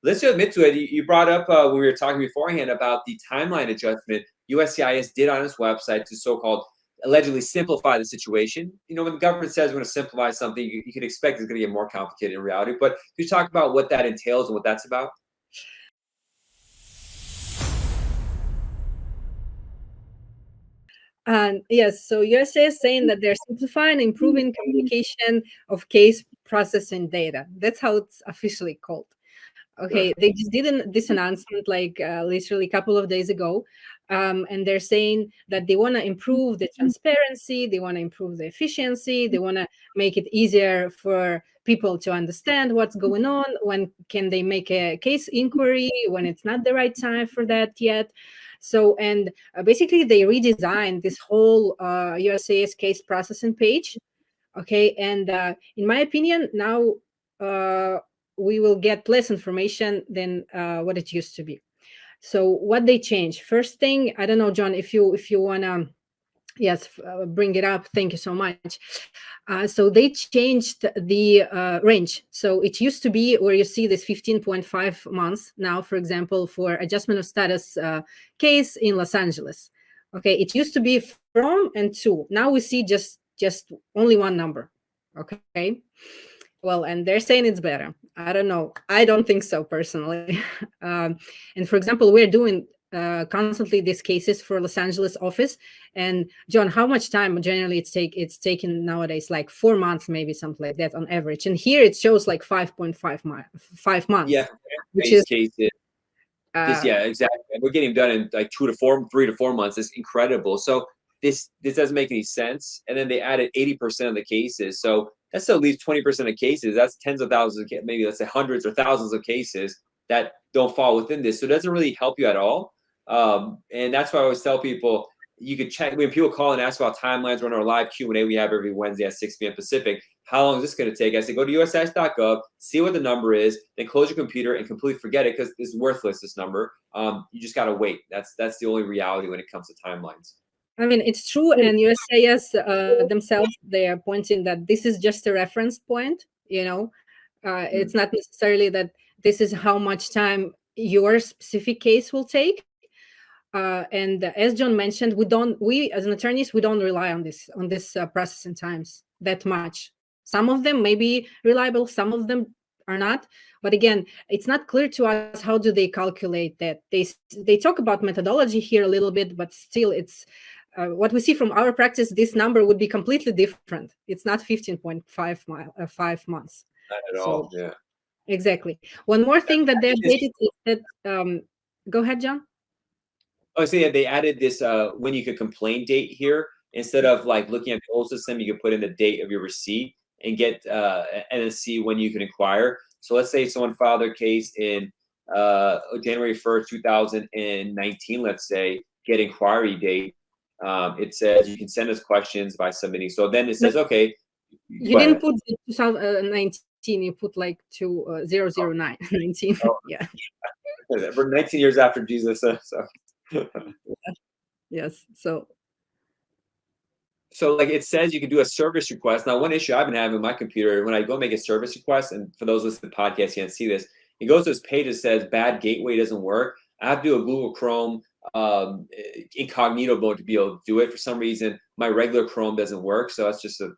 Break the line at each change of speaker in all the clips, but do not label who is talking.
let's just admit to it. You brought up when we were talking beforehand about the timeline adjustment USCIS did on its website to so-called allegedly simplify the situation. You know, when the government says we're going to simplify something, you can expect it's going to get more complicated in reality. But can you talk about what that entails and what that's about?
And yes, so USA is saying that they're simplifying, improving communication of case processing data. That's how it's officially called. Okay,
Sure.
they just did this announcement like literally a couple of days ago, and they're saying that they want to improve the transparency, they want to improve the efficiency, they want to make it easier for people to understand what's going on, when can they make a case inquiry, when it's not the right time for that yet. So, and basically they redesigned this whole USA's case processing page. Okay, and in my opinion, now we will get less information than what it used to be. So what they changed? First thing, I don't know, John, if you wanna, yes, bring it up. Thank you so much. So they changed the range. So it used to be where you see this 15.5 months now, for example, for adjustment of status case in Los Angeles. Okay, it used to be from and to. Now we see just only one number. Okay. Well, and they're saying it's better. I don't know. I don't think so personally. And for example, we're doing constantly these cases for Los Angeles office. And John, how much time generally it's taken nowadays? Like 4 months, maybe something like that on average. And here it shows like 5.5 months,
Yeah,
which is
base cases. This,
uh,
yeah, exactly. And we're getting done in like 3 to 4 months. It's incredible. So this doesn't make any sense. And then they added 80% of the cases. So that still leaves 20% of cases. That's tens of thousands of maybe let's say hundreds or thousands of cases that don't fall within this. So it doesn't really help you at all. And that's why I always tell people you could check when people call and ask about timelines. We're on our live Q&A we have every Wednesday at 6 p.m. Pacific. How long is this going to take? I say, go to USCIS.gov, see what the number is, then close your computer and completely forget it because it's worthless, this number. You just got to wait. That's the only reality when it comes to timelines.
I mean, it's true, and USAS themselves, they are pointing that this is just a reference point. It's not necessarily that this is how much time your specific case will take. And as John mentioned, we as an attorneys, we don't rely on this processing times that much. Some of them may be reliable, some of them are not. But again, it's not clear to us how do they calculate that. They talk about methodology here a little bit, but still, it's what we see from our practice. This number would be completely different. It's not 15.5 5 months.
Not at
So
all. Yeah.
exactly. One more thing that they
This,
updated is that. Go ahead, John.
oh, so yeah, they added this when you could complain date here instead of like looking at the old system. You could put in the date of your receipt and get and then see when you can inquire. So let's say someone filed their case in January 1st, 2019. Let's say get inquiry date. It says you can send us questions by submitting. So then it says, okay,
You
go
didn't
ahead.
put 2019. You put like 2009 19.
Oh,
Yeah.
we're 19 years after Jesus. So.
Yes. So
So like it says you can do a service request. Now, one issue I've been having with my computer when I go make a service request, and for those listening to the podcast, you can't see this. It goes to this page that says bad gateway doesn't work. I have to do a Google Chrome incognito mode to be able to do it. For some reason, my regular Chrome doesn't work, so that's just a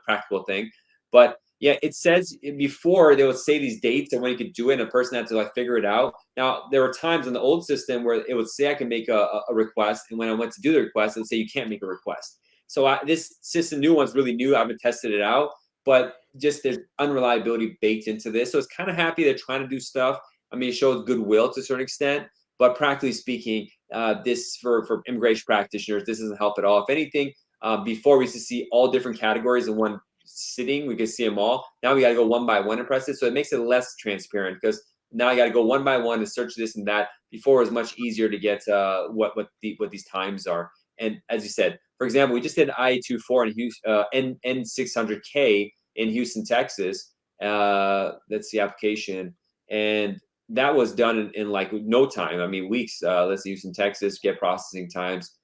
practical thing. But yeah, it says before they would say these dates and when you could do it, and a person had to like figure it out. Now there were times in the old system where it would say I can make a request, and when I went to do the request, it would say you can't make a request. So this system, new one's really new. I haven't tested it out, but just there's unreliability baked into this. So it's kind of happy they're trying to do stuff. I mean, it shows goodwill to a certain extent, but practically speaking, this for immigration practitioners, this doesn't help at all. If anything, before we used to see all different categories in one sitting, we could see them all. Now we got to go one by one and press it. So it makes it less transparent because now you got to go one by one and search this and that. Before it was much easier to get what these times are. And as you said, for example, we just did IA24 in Houston, N600K in Houston, Texas. That's the application, and that was done in like no time. I mean, weeks. Let's say Houston, Texas, get processing times.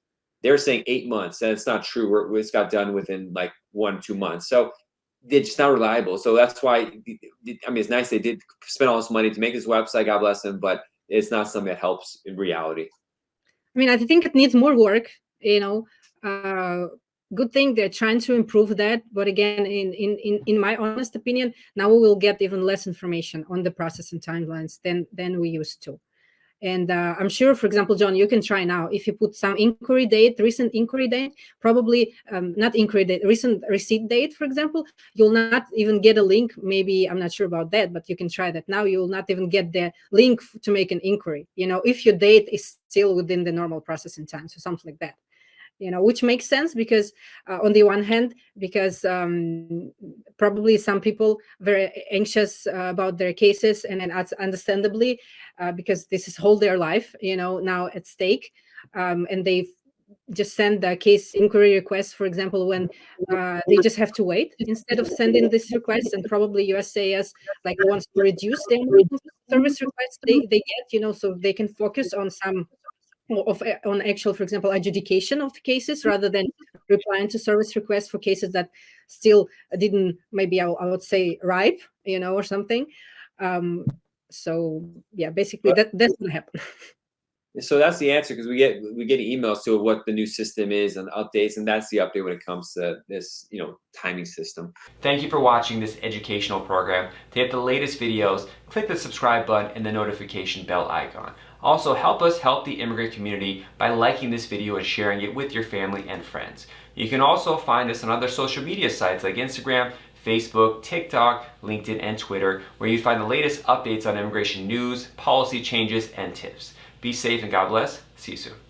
They're saying 8 months, and it's not true. It's got done within like 1-2 months. So they're just not reliable. So that's why, I mean, it's nice they did spend all this money to make this website, God bless them, but it's not something that helps in reality.
I mean, I think it needs more work, you know. Uh, Good thing they're trying to improve that. But again, in my honest opinion, now we will get even less information on the process and timelines than we used to. And I'm sure, for example, John, you can try now. If you put some inquiry date, recent inquiry date, probably not inquiry date, recent receipt date, for example, you'll not even get a link. Maybe, I'm not sure about that, but you can try that now. You'll not even get the link to make an inquiry, you know, if your date is still within the normal processing time. So something like that, you know, which makes sense because on the one hand, because probably some people very anxious about their cases, and then understandably, because this is whole their life, you know, now at stake, and they just send the case inquiry request, for example, when they just have to wait instead of sending this request. And probably USCIS like wants to reduce the amount of service requests they get, you know, so they can focus on some on actual, for example, adjudication of cases rather than replying to service requests for cases that still didn't, maybe I would say, ripe, you know, or something. So yeah, basically that's what happened.
So that's the answer, because we get emails to what the new system is and updates, and that's the update when it comes to this, you know, timing system. Thank you for watching this educational program. To get the latest videos, click the subscribe button and the notification bell icon. Also, help us help the immigrant community by liking this video and sharing it with your family and friends. You can also find us on other social media sites like Instagram, Facebook, TikTok, LinkedIn, and Twitter, where you find the latest updates on immigration news, policy changes, and tips. Be safe and God bless. See you soon.